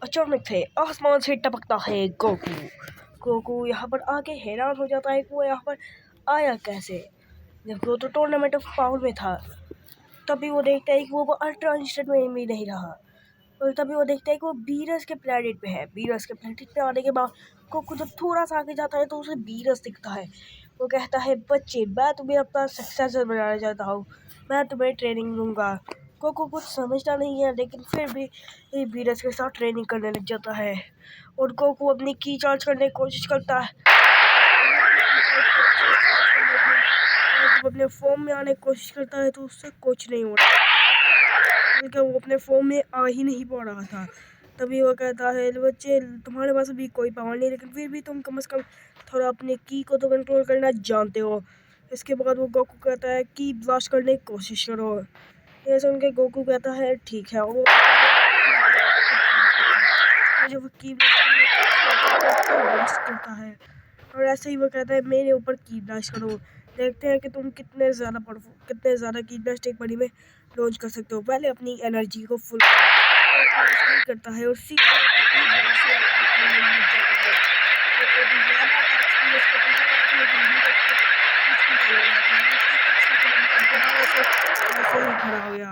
अचानक से आसमान से टपकता है गोकू। गोकू यहाँ पर आके हैरान हो जाता है कि वो यहाँ पर आया कैसे, जबकि वो तो टूर्नामेंट ऑफ पावर में था। तभी वो देखता है कि वो अल्ट्रा इंस्टेंट में भी नहीं रहा, और तभी वो देखता है कि वो बीरस के प्लेनेट पे है। बीरस के प्लेनेट पे आने के बाद गोकू जब थोड़ा सा आगे जाता है तो उसे बीरस दिखता है। वो कहता है, बच्चे मैं तुम्हें अपना सक्सेसर बनाना चाहता हूँ, मैं तुम्हें ट्रेनिंग दूंगा। गोकू कुछ समझता नहीं है, लेकिन फिर भी बीरस के साथ ट्रेनिंग करने लग जाता है। और गोकू अपनी की चार्ज करने की कोशिश करता है। जब अपने फॉर्म में आने की कोशिश करता है तो उससे कुछ नहीं होता, बल्कि वो अपने फॉर्म में आ ही नहीं पा रहा था। तभी वो कहता है, बच्चे तुम्हारे पास अभी कोई पावर नहीं, लेकिन फिर भी तुम कम से कम थोड़ा अपने की को तो कंट्रोल करना जानते हो। इसके बाद वो गोकू कहता है की ब्लास्ट करने की कोशिश करो। ये सुन के गोकू कहता है ठीक है। वो जब वो की ब्लास्ट करता है, और ऐसे ही वो कहता है मेरे ऊपर की ब्लास्ट करो, देखते हैं कि तुम कितने ज़्यादा की ब्लास्ट एक बारी में लॉन्च कर सकते हो। पहले अपनी एनर्जी को फुल करता है और खड़ा हो गया।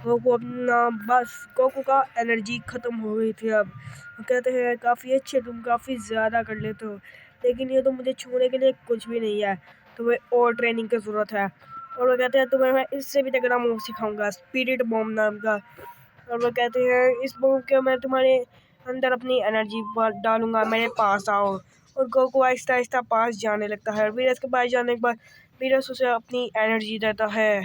गोकू अपना बस गोकू का एनर्जी ख़त्म हो गई थी। अब कहते हैं काफ़ी अच्छे, तुम काफ़ी ज़्यादा कर लेते हो, लेकिन ये तो मुझे छूने के लिए कुछ भी नहीं है, तुम्हें और ट्रेनिंग की ज़रूरत है। और वो कहते हैं तुम्हें मैं इससे भी तगड़ा मूव सिखाऊंगा, स्पिरिट बॉम्ब नाम का। और वो कहते हैं इस बॉम्ब के मैं तुम्हारे अंदर अपनी एनर्जी डालूंगा, मेरे पास आओ। और गोकू आहिस्ता आहिस्ता पास जाने लगता है, और वीरस के पास जाने के बाद वीरस उसे अपनी एनर्जी देता है।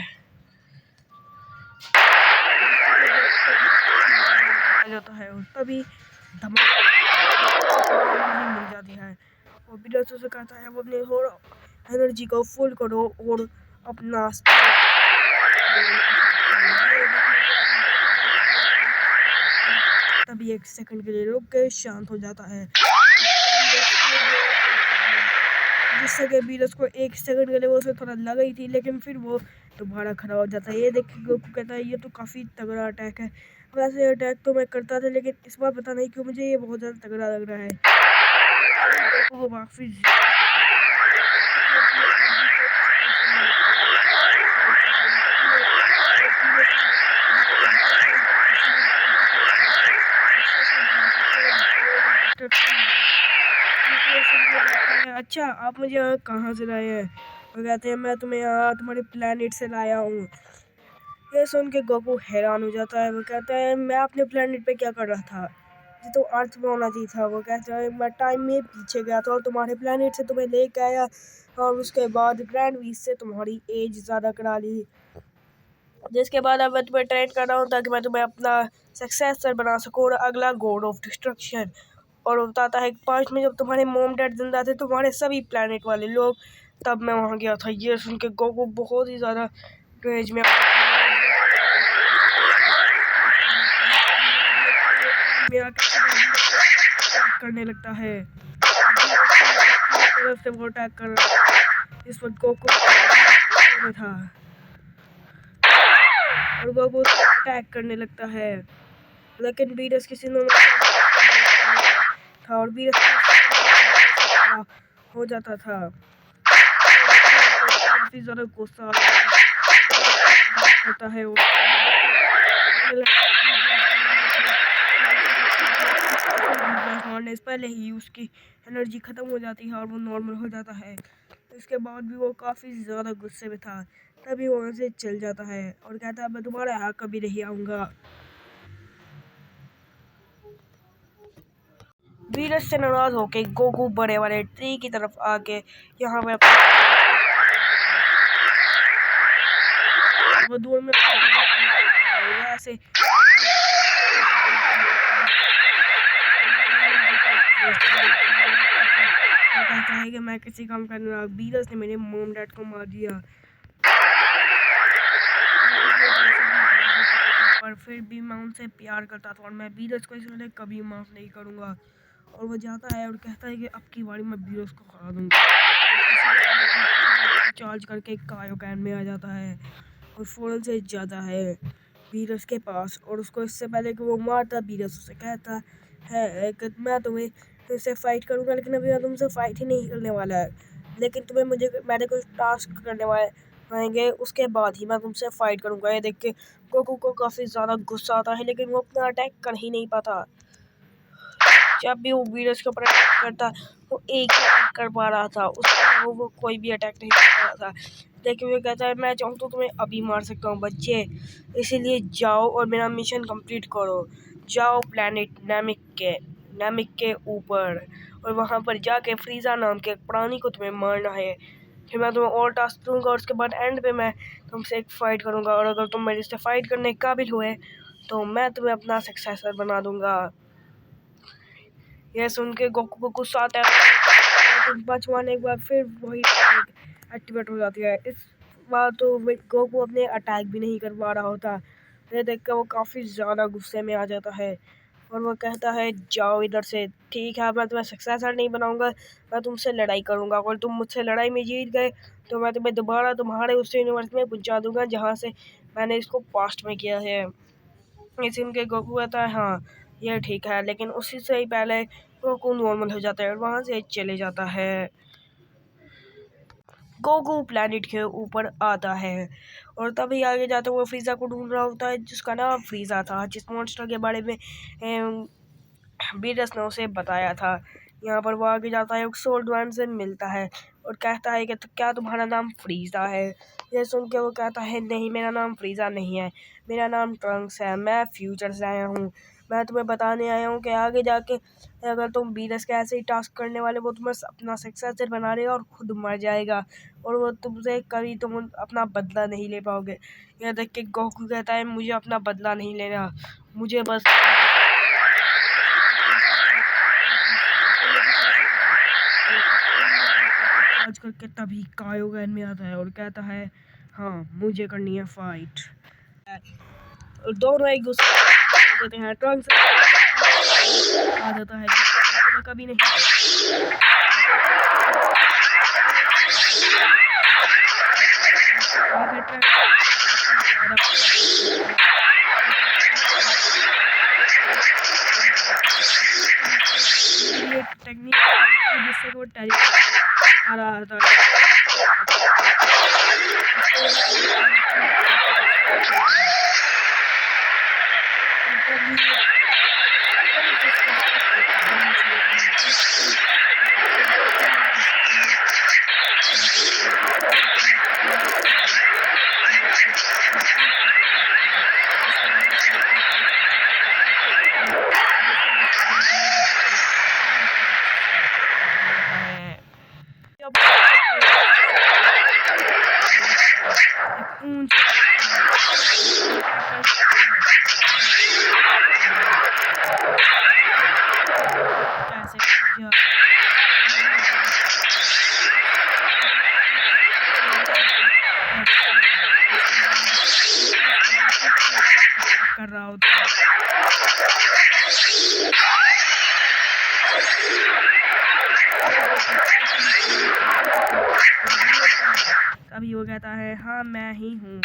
जाता है और तभी धमाका मिल जाती है, और वीरस उसे कहता है वो अपने और एनर्जी को फुल करो और अपना तभी एक सेकंड के लिए रुक के शांत हो जाता है, जिससे कि वीरस को एक सेकंड के लिए वो उसे थोड़ा लग गई थी, लेकिन फिर वो दोबारा खड़ा हो जाता है। ये देख के गोकू कहता है ये तो काफ़ी तगड़ा अटैक है। वैसे अटैक तो मैं करता था, लेकिन इस बार पता नहीं क्यों मुझे ये बहुत ज़्यादा तगड़ा लग रहा है। गोकू को काफ़ी अच्छा आप मुझे यहाँ कहाँ से लाए हैं? वो कहते हैं मैं तुम्हें यहाँ तुम्हारे प्लेनेट से लाया हूँ। ये सुन के गोकू हैरान हो जाता है। वो कहता है मैं अपने प्लेनेट पे क्या कर रहा था, ये तो अर्थ में होना चाहिए था। वो कहता है मैं टाइम में पीछे गया था और तुम्हारे प्लेनेट से तुम्हें लेके आया, और उसके बाद ग्रैंड वीस से तुम्हारी एज ज़्यादा करा ली, जिसके बाद अब मैं तुम्हें ट्रेन कर रहा हूँ ताकि मैं तुम्हें अपना सक्सेसर बना सकूँ और अगला गॉड ऑफ डिस्ट्रक्शन। और बताता है 5 में जब तुम्हारे मॉम डैड जिंदा थे, तुम्हारे सभी प्लेनेट वाले लोग, तब मैं वहाँ गया था। ये सुन के गोकू बहुत ही ज़्यादा रेंज में करने लगता है। तरफ से वो अटैक कर रहा है। इस वक्त गोकू में था और गोकू अटैक करने लगता है, लेकिन वीरस किसी ने था और वीरस हो जाता था। काफी ज़्यादा गुस्सा होता है वो मारने से पहले ही उसकी एनर्जी ख़त्म हो जाती है और वो नॉर्मल हो जाता है। इसके बाद भी वो काफ़ी ज़्यादा गुस्से में था। तभी वहाँ से चल जाता है और कहता है मैं दोबारा यहाँ कभी नहीं आऊँगा। वीरस से नाराज होके गोकू बड़े बड़े ट्री की तरफ आके यहाँ पे वो दूर में ऐसे कहता है कि मैं किसी काम करने वाला, वीरस ने मेरे मॉम डैड को मार दिया, पर फिर भी मैं उनसे प्यार करता था और मैं वीरस को इसलिए कभी माफ़ नहीं करूँगा। और वो जाता है और कहता है कि अब की बारी मैं वीरस को हरा दूँगा। चार्ज करके कायोकैन में आ जाता है और फौरन से जाता है। बीरस के पास, और उसको इससे पहले कि वो मारता, बीरस उसे कहता है कि मैं तुम्हें इससे फाइट करूंगा, लेकिन अभी मैं तुमसे फाइट ही नहीं करने वाला है, लेकिन तुम्हें मैंने कुछ टास्क करने वाले आएंगे, उसके बाद ही मैं तुमसे फाइट करूंगा। ये देख के गोकू को काफी ज्यादा गुस्सा आता है, लेकिन वो अपना अटैक कर ही नहीं पाता। जब भी वो वीरस के ऊपर अटैक करता, वो एक ही अटैक कर पा रहा था, उसके अलावा वो कोई भी अटैक नहीं कर पा रहा था। लेकिन वो कहता है मैं चाहूँ तो तुम्हें अभी मार सकता हूँ बच्चे, इसीलिए जाओ और मेरा मिशन कंप्लीट करो। जाओ प्लैनेट नामिक के ऊपर, और वहाँ पर जाके फ्रीज़ा नाम के प्राणी को तुम्हें मारना है। फिर मैं तुम्हें और टास्क दूंगा, और उसके बाद एंड पे मैं तुमसे एक फ़ाइट करूँगा, और अगर तुम मेरे से फ़ाइट करने के काबिल हुए तो मैं तुम्हें अपना सक्सेसर बना दूंगा। यह सुन के गोकू को गुस्सा आता है, बचवाने के बाद फिर वही एक्टिवेट हो जाती है। इस बार तो गोकू अपने अटैक भी नहीं कर पा रहा होता। ये देख कर वो काफ़ी ज़्यादा गुस्से में आ जाता है, और वो कहता है जाओ इधर से, ठीक है मैं तुम्हें सक्सेसर नहीं बनाऊंगा, मैं तुमसे लड़ाई करूंगा। अगर तुम मुझसे लड़ाई में जीत गए तो मैं तुम्हें दोबारा तुम्हारे उस यूनिवर्स में पहुंचा दूंगा जहाँ से मैंने इसको पास्ट में किया है। इस इनके गोकू कहता है हाँ ये ठीक है, लेकिन उसी से ही पहले गोकू नॉर्मल हो जाता है और वहाँ से चले जाता है। गोकू प्लैनेट के ऊपर आता है, और तभी आगे जाते हुए फ्रीज़ा को ढूंढ रहा होता है, जिसका नाम फ्रीज़ा था, जिस मॉन्स्टर के बारे में बीरस ने उसे बताया था। यहाँ पर वो आगे जाता है, सोल्ड वन से मिलता है और कहता है कि तो क्या तुम्हारा नाम फ्रीज़ा है? ये सुन के वो कहता है नहीं, मेरा नाम फ्रीज़ा नहीं है, मेरा नाम ट्रंक्स है, मैं फ्यूचर से आया हूँ। मैं तुम्हें बताने आया हूँ कि आगे जाके अगर तुम बीरस के ऐसे ही टास्क करने वाले, वो तुम्हें अपना सक्सेसर बना देगा और खुद मर जाएगा, और वो तुमसे कभी तुम अपना बदला नहीं ले पाओगे। यह देख के गोकू कहता है मुझे अपना बदला नहीं लेना, मुझे बस आज करके तभी कायोगन में आता है और कहता है हाँ मुझे करनी है फाइट। दोनों एक दूसरे को देते हैं, ट्रंक्स आ जाता है कभी नहीं। टेक्निक जिससे वो आ रहा था, कर रहा होता है। अभी वो कहता है हाँ मैं ही हूँ।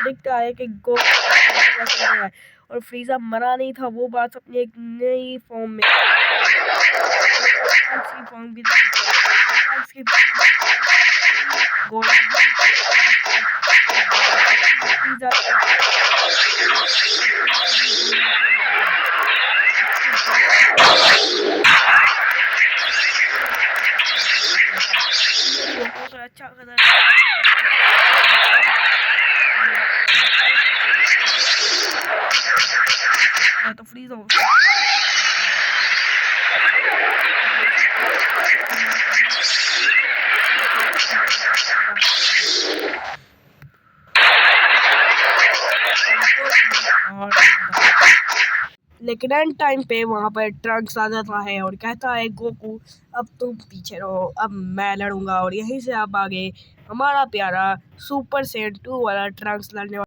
दिखता है कि और फ्रीज़ा मरा नहीं था, वो बात अपनी एक नई फॉर्म में अच्छा तो फ्रीज हो लेकिन एंड टाइम पे वहाँ पर ट्रंक्स आ जाता है और कहता है गोकू अब तुम पीछे रहो, अब मैं लड़ूंगा। और यहीं से अब आगे हमारा प्यारा सुपर सेन 2 वाला ट्रंक्स लड़ने